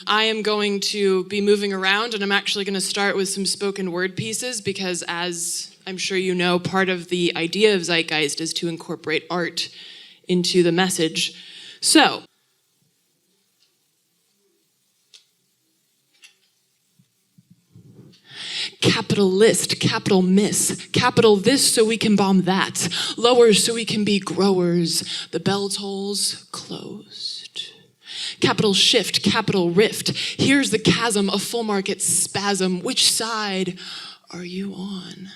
I am going to be moving around, and I'm actually going to start with some spoken word pieces because, as I'm sure you know, part of the idea of Zeitgeist is to incorporate art into the message. So, capitalist, capital miss, capital this so we can bomb that, lower so we can be growers, the bell tolls closed. Capital shift, capital rift, here's the chasm, a full market spasm, which side are you on?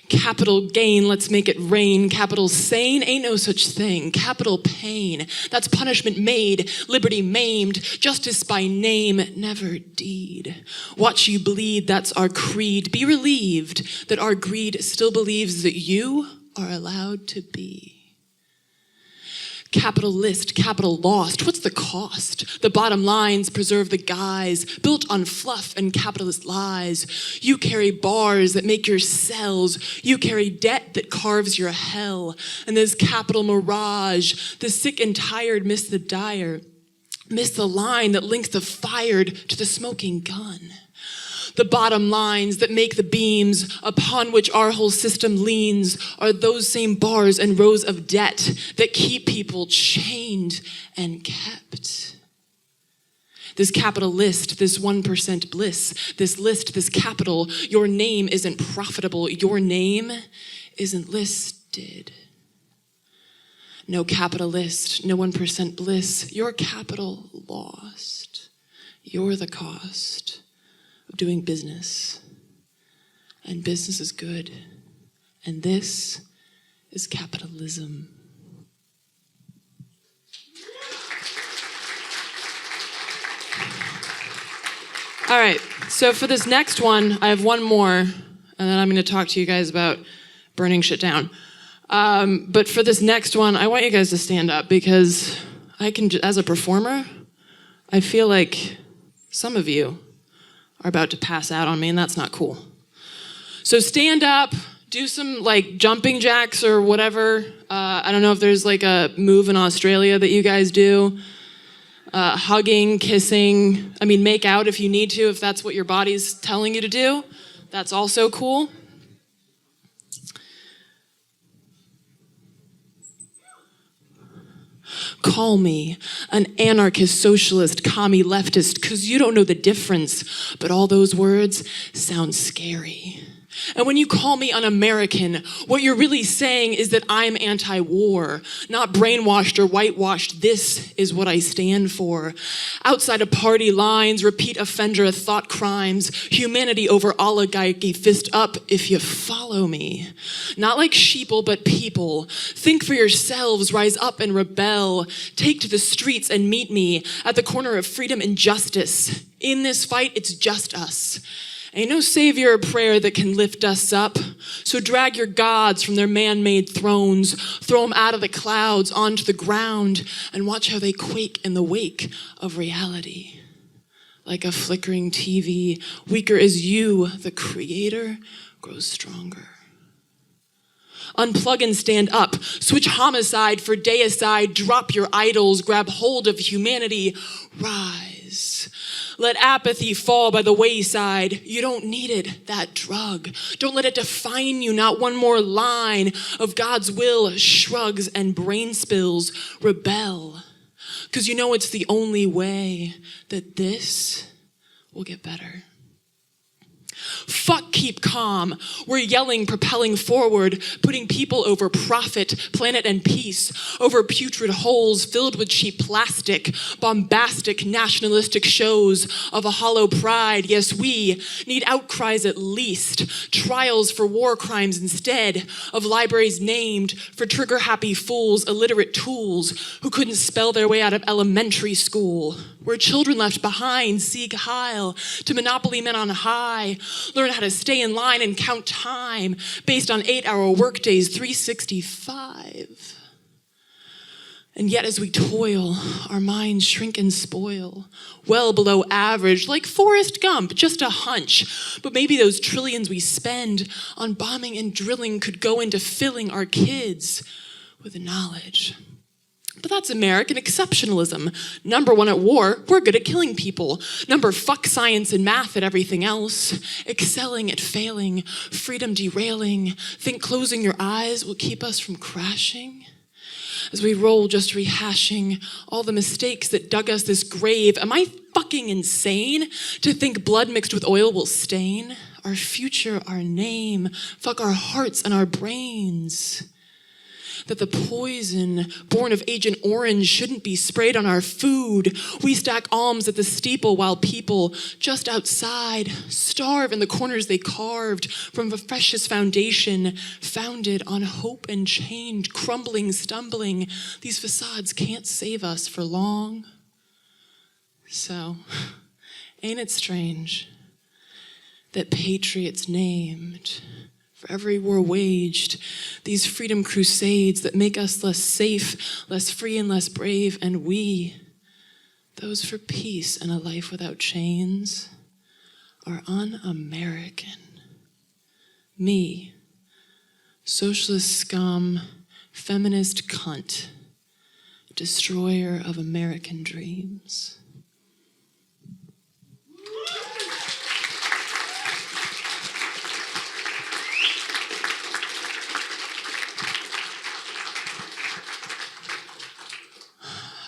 Capital gain, let's make it rain. Capital sane, ain't no such thing. Capital pain, that's punishment made, liberty maimed, justice by name, never deed. Watch you bleed, that's our creed. Be relieved that our greed still believes that you are allowed to be. Capitalist, capital lost, what's the cost? The bottom lines preserve the guise, built on fluff and capitalist lies. You carry bars that make your cells. You carry debt that carves your hell. And this capital mirage, the sick and tired miss the dire, miss the line that links the fired to the smoking gun. The bottom lines that make the beams upon which our whole system leans are those same bars and rows of debt that keep people chained and kept. This capitalist, this 1% bliss, this list, this capital, your name isn't profitable. Your name isn't listed. No capitalist, no 1% bliss. Your capital lost. You're the cost of doing business. And business is good. And this is capitalism. All right, so for this next one, I have one more, and then I'm going to talk to you guys about burning shit down. But for this next one, I want you guys to stand up because I can, as a performer, I feel like some of you are about to pass out on me, and that's not cool. So stand up, do some like jumping jacks or whatever. I don't know if there's like a move in Australia that you guys do. Hugging, kissing, make out if you need to, if that's what your body's telling you to do. That's also cool. Call me an anarchist, socialist, commie, leftist, because you don't know the difference, but all those words sound scary. And when you call me un-American, what you're really saying is that I'm anti-war, not brainwashed or whitewashed. This is what I stand for. Outside of party lines, repeat offender thought crimes, humanity over oligarchy, fist up if you follow me. Not like sheeple, but people. Think for yourselves, rise up and rebel. Take to the streets and meet me at the corner of freedom and justice. In this fight, it's just us. Ain't no savior or prayer that can lift us up. So drag your gods from their man-made thrones, throw them out of the clouds onto the ground, and watch how they quake in the wake of reality. Like a flickering TV, weaker as you, the creator, grows stronger. Unplug and stand up. Switch homicide for deicide. Drop your idols. Grab hold of humanity. Rise. Let apathy fall by the wayside. You don't need it, that drug. Don't let it define you, not one more line of God's will. Shrugs and brain spills. Rebel. Because you know it's the only way that this will get better. Fuck keep calm. We're yelling, propelling forward, putting people over profit, planet and peace, over putrid holes filled with cheap plastic, bombastic nationalistic shows of a hollow pride. Yes, we need outcries at least, trials for war crimes instead of libraries named for trigger-happy fools, illiterate tools who couldn't spell their way out of elementary school. We're children left behind, Sieg Heil, to monopoly men on high, learn how to stay in line and count time based on 8-hour workdays, 365. And yet as we toil, our minds shrink and spoil, well below average, like Forrest Gump, just a hunch. But maybe those trillions we spend on bombing and drilling could go into filling our kids with knowledge. But that's American exceptionalism. Number one at war, we're good at killing people. Number, fuck science and math at everything else. Excelling at failing, freedom derailing. Think closing your eyes will keep us from crashing? As we roll just rehashing all the mistakes that dug us this grave. Am I fucking insane to think blood mixed with oil will stain our future, our name, fuck our hearts and our brains? That the poison born of Agent Orange shouldn't be sprayed on our food. We stack alms at the steeple while people just outside starve in the corners they carved from a precious foundation founded on hope and change, crumbling, stumbling. These facades can't save us for long. So, ain't it strange that patriots named for every war waged, these freedom crusades that make us less safe, less free and less brave, and we, those for peace and a life without chains, are un-American. Me, socialist scum, feminist cunt, destroyer of American dreams.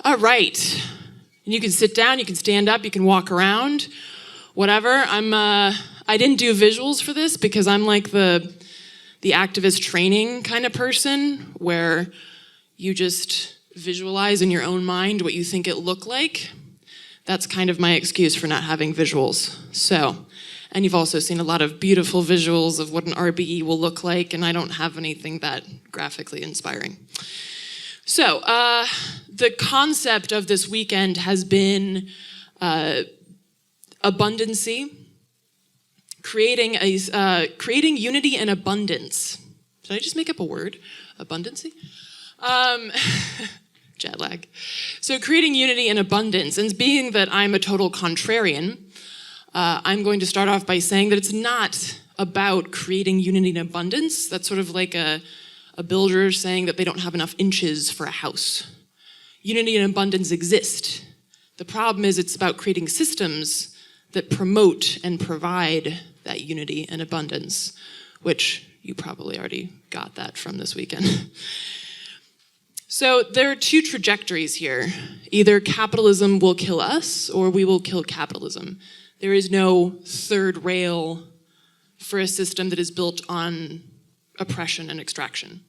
All right, and you can sit down, you can stand up, you can walk around, whatever. I didn't do visuals for this because I'm like the activist training kind of person where you just visualize in your own mind what you think it looked like. That's kind of my excuse for not having visuals. So, and you've also seen a lot of beautiful visuals of what an RBE will look like, and I don't have anything that graphically inspiring. So, the concept of this weekend has been abundancy, creating unity and abundance. Did I just make up a word? Abundancy? Jet lag. So creating unity and abundance, and being that I'm a total contrarian, I'm going to start off by saying that it's not about creating unity and abundance. That's sort of like a builder saying that they don't have enough inches for a house. Unity and abundance exist. The problem is it's about creating systems that promote and provide that unity and abundance, which you probably already got that from this weekend. So there are two trajectories here. Either capitalism will kill us or we will kill capitalism. There is no third rail for a system that is built on oppression and extraction.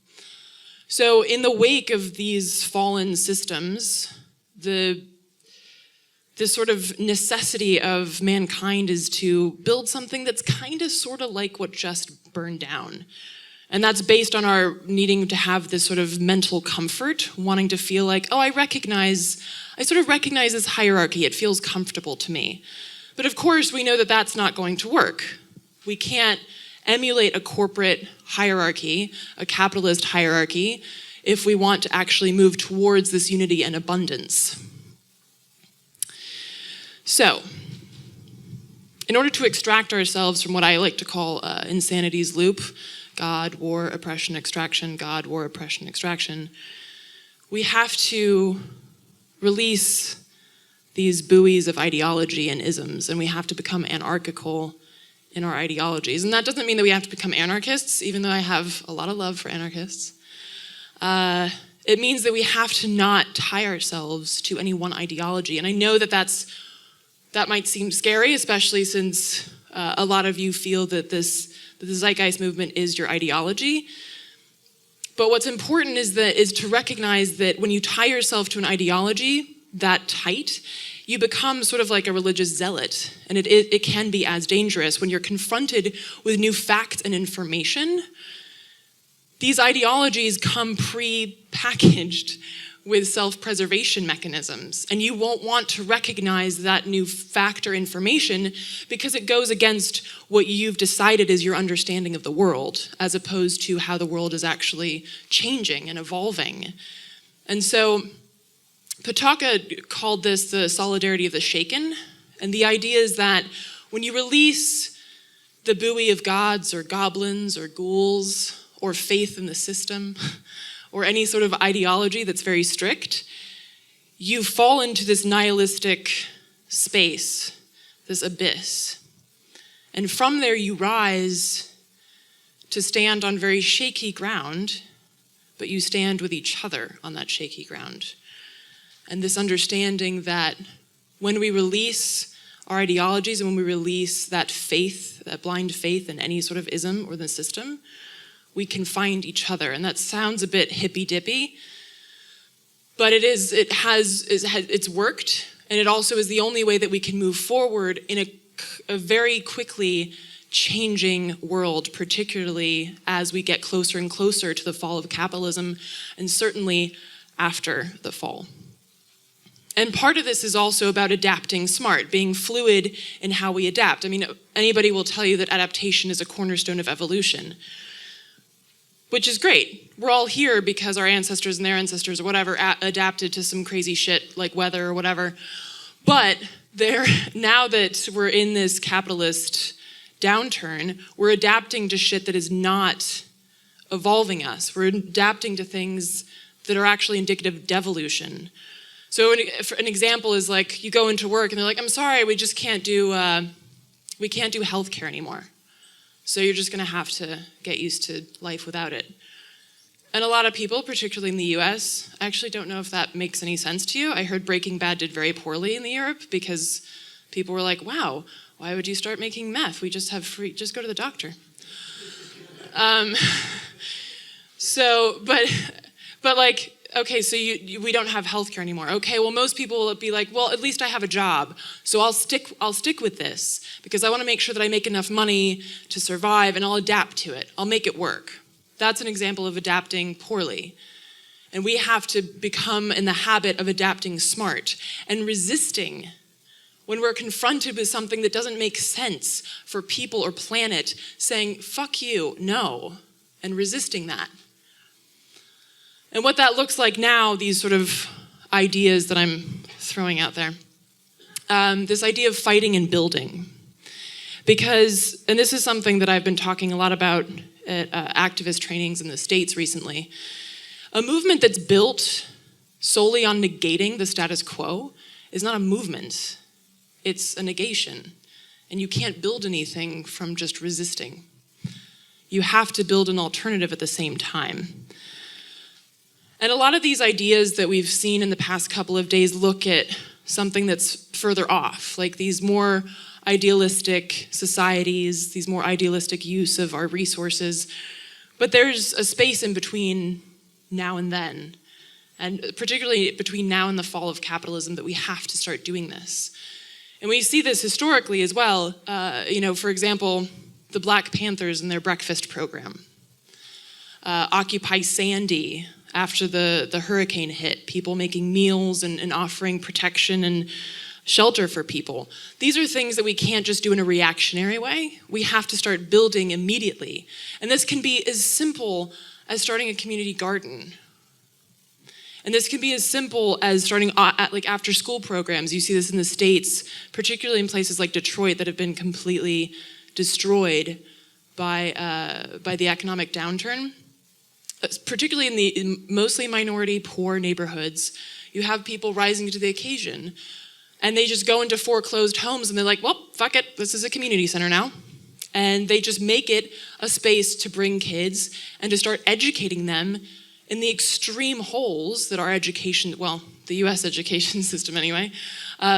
So in the wake of these fallen systems, this sort of necessity of mankind is to build something that's kind of sort of like what just burned down. And that's based on our needing to have this sort of mental comfort, wanting to feel like, oh, I sort of recognize this hierarchy, it feels comfortable to me. But of course, we know that that's not going to work. We can't emulate a corporate hierarchy, a capitalist hierarchy, if we want to actually move towards this unity and abundance. So, in order to extract ourselves from what I like to call insanity's loop, God, war, oppression, extraction, God, war, oppression, extraction, we have to release these buoys of ideology and isms, and we have to become anarchical in our ideologies. And that doesn't mean that we have to become anarchists, even though I have a lot of love for anarchists. It means that we have to not tie ourselves to any one ideology. And I know that that might seem scary, especially since a lot of you feel that the Zeitgeist movement is your ideology. But what's important is to recognize that when you tie yourself to an ideology that tight, you become sort of like a religious zealot, and it can be as dangerous when you're confronted with new facts and information. These ideologies come pre-packaged with self-preservation mechanisms, and you won't want to recognize that new fact or information because it goes against what you've decided is your understanding of the world, as opposed to how the world is actually changing and evolving. And so Pataka called this the solidarity of the shaken, and the idea is that when you release the buoy of gods or goblins or ghouls or faith in the system or any sort of ideology that's very strict, you fall into this nihilistic space, this abyss. And from there you rise to stand on very shaky ground, but you stand with each other on that shaky ground. And this understanding that when we release our ideologies and when we release that faith, that blind faith in any sort of ism or the system, we can find each other. And that sounds a bit hippy-dippy, but it's worked, and it also is the only way that we can move forward in a very quickly changing world, particularly as we get closer and closer to the fall of capitalism, and certainly after the fall. And part of this is also about adapting smart, being fluid in how we adapt. I mean, anybody will tell you that adaptation is a cornerstone of evolution, which is great. We're all here because our ancestors and their ancestors or whatever adapted to some crazy shit like weather or whatever. But now that we're in this capitalist downturn, we're adapting to shit that is not evolving us. We're adapting to things that are actually indicative of devolution. So an example is like you go into work and they're like, I'm sorry, we just can't do healthcare anymore. So you're just gonna have to get used to life without it. And a lot of people, particularly in the US, I actually don't know if that makes any sense to you. I heard Breaking Bad did very poorly in the Europe because people were like, wow, why would you start making meth? We just have just go to the doctor. But like, okay, so we don't have healthcare anymore. Okay, well, most people will be like, well, at least I have a job, so I'll stick with this because I want to make sure that I make enough money to survive, and I'll adapt to it. I'll make it work. That's an example of adapting poorly. And we have to become in the habit of adapting smart and resisting when we're confronted with something that doesn't make sense for people or planet, saying, fuck you, no, and resisting that. And what that looks like now, these sort of ideas that I'm throwing out there, this idea of fighting and building. Because, and this is something that I've been talking a lot about at activist trainings in the States recently, a movement that's built solely on negating the status quo is not a movement, it's a negation. And you can't build anything from just resisting. You have to build an alternative at the same time. And a lot of these ideas that we've seen in the past couple of days look at something that's further off, like these more idealistic societies, these more idealistic use of our resources. But there's a space in between now and then, and particularly between now and the fall of capitalism, that we have to start doing this. And we see this historically as well. For example, the Black Panthers and their breakfast program. Occupy Sandy, after the hurricane hit, people making meals and offering protection and shelter for people. These are things that we can't just do in a reactionary way. We have to start building immediately. And this can be as simple as starting a community garden. And this can be as simple as starting like after school programs. You see this in the States, particularly in places like Detroit that have been completely destroyed by the economic downturn. Particularly in mostly minority, poor neighborhoods, you have people rising to the occasion. And they just go into foreclosed homes and they're like, well, fuck it, this is a community center now. And they just make it a space to bring kids and to start educating them in the extreme holes that our education, well, the US education system anyway,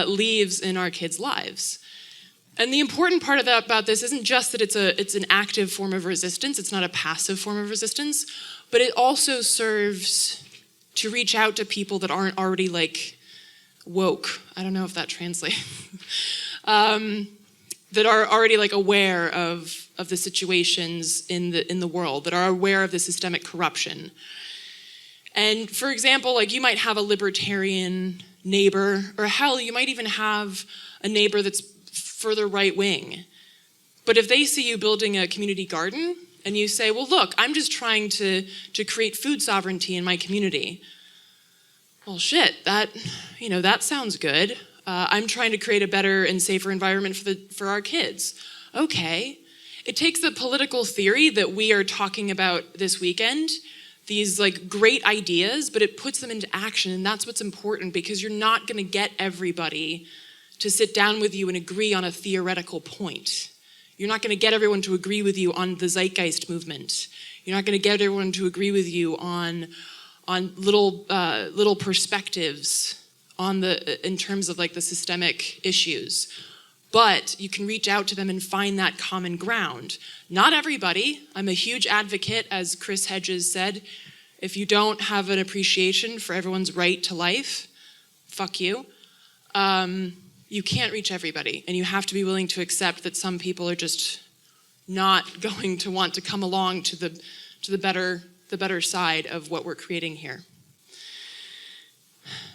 leaves in our kids' lives. And the important part about this isn't just that it's an active form of resistance, it's not a passive form of resistance, but it also serves to reach out to people that aren't already like woke. I don't know if that translates. That are already like aware of the situations in the world, that are aware of the systemic corruption. And for example, like you might have a libertarian neighbor, or hell, you might even have a neighbor that's further right wing. But if they see you building a community garden and you say, well, look, I'm just trying to create food sovereignty in my community. Well, shit, that sounds good. I'm trying to create a better and safer environment for our kids. Okay. It takes the political theory that we are talking about this weekend these like great ideas, but it puts them into action, and that's what's important, because you're not going to get everybody to sit down with you and agree on a theoretical point. You're not going to get everyone to agree with you on the Zeitgeist movement. You're not going to get everyone to agree with you on little perspectives in terms of like the systemic issues. But you can reach out to them and find that common ground. Not everybody. I'm a huge advocate, as Chris Hedges said, if you don't have an appreciation for everyone's right to life, fuck you. You can't reach everybody, and you have to be willing to accept that some people are just not going to want to come along to the better side of what we're creating here.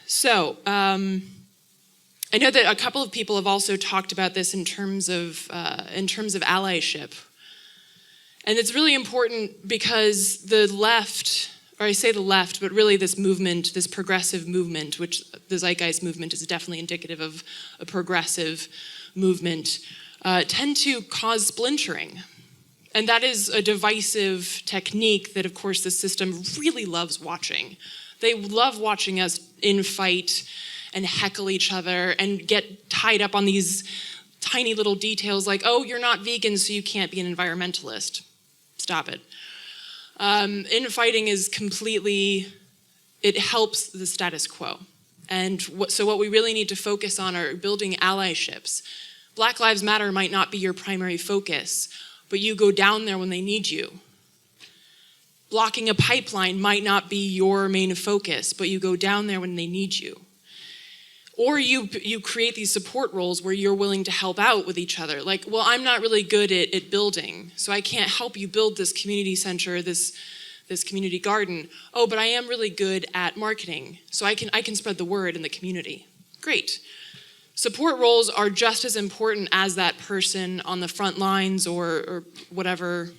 So, I know that a couple of people have also talked about this in terms of allyship. And it's really important because the left, or I say the left, but really this movement, this progressive movement, which the Zeitgeist movement is definitely indicative of a progressive movement, tend to cause splintering. And that is a divisive technique that, of course, the system really loves watching. They love watching us infight and heckle each other and get tied up on these tiny little details like, oh, you're not vegan, so you can't be an environmentalist. Stop it. Infighting is it helps the status quo. And so what we really need to focus on are building allyships. Black Lives Matter might not be your primary focus, but you go down there when they need you. Blocking a pipeline might not be your main focus, but you go down there when they need you. Or you create these support roles where you're willing to help out with each other. Like, well, I'm not really good at building, so I can't help you build this community center, this community garden. Oh, but I am really good at marketing, so I can spread the word in the community. Great. Support roles are just as important as that person on the front lines or whatever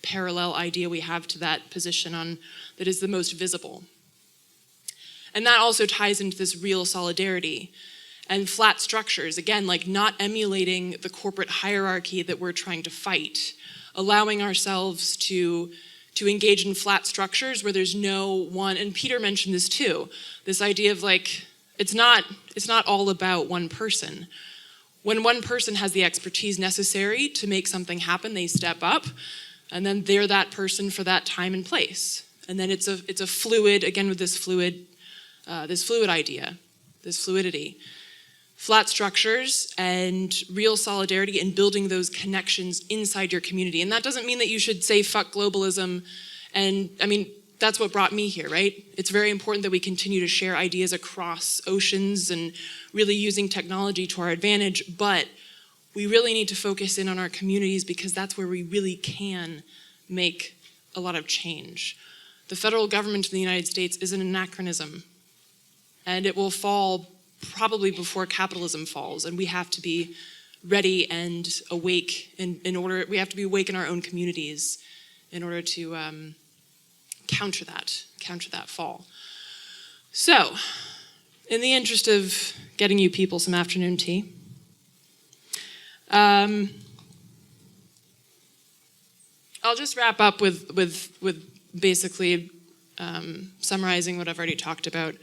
parallel idea we have to that position that is the most visible. And that also ties into this real solidarity and flat structures. Again, like not emulating the corporate hierarchy that we're trying to fight, allowing ourselves to engage in flat structures where there's no one, and Peter mentioned this too, this idea of like, it's not all about one person. When one person has the expertise necessary to make something happen, they step up, and then they're that person for that time and place. And then it's a fluid, again with this fluid idea, this fluidity. Flat structures and real solidarity and building those connections inside your community. And that doesn't mean that you should say fuck globalism. And I mean, that's what brought me here, right? It's very important that we continue to share ideas across oceans and really using technology to our advantage, but we really need to focus in on our communities because that's where we really can make a lot of change. The federal government in the United States is an anachronism, and it will fall probably before capitalism falls, and we have to be ready and awake we have to be awake in our own communities in order to counter that fall. So, in the interest of getting you people some afternoon tea, I'll just wrap up with basically summarizing what I've already talked about.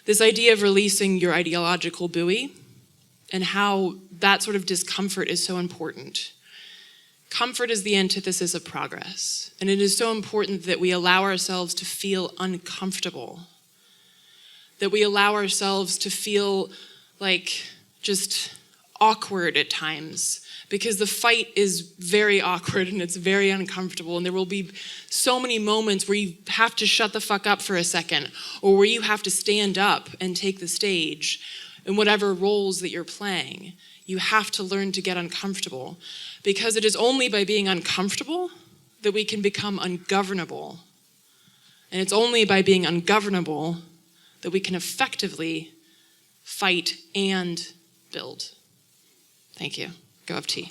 This idea of releasing your ideological buoy and how that sort of discomfort is so important. Comfort is the antithesis of progress, and it is so important that we allow ourselves to feel uncomfortable, that we allow ourselves to feel like just awkward at times, because the fight is very awkward and it's very uncomfortable, and there will be so many moments where you have to shut the fuck up for a second, or where you have to stand up and take the stage in whatever roles that you're playing. You have to learn to get uncomfortable, because it is only by being uncomfortable that we can become ungovernable. And it's only by being ungovernable that we can effectively fight and build. Thank you. Go have tea.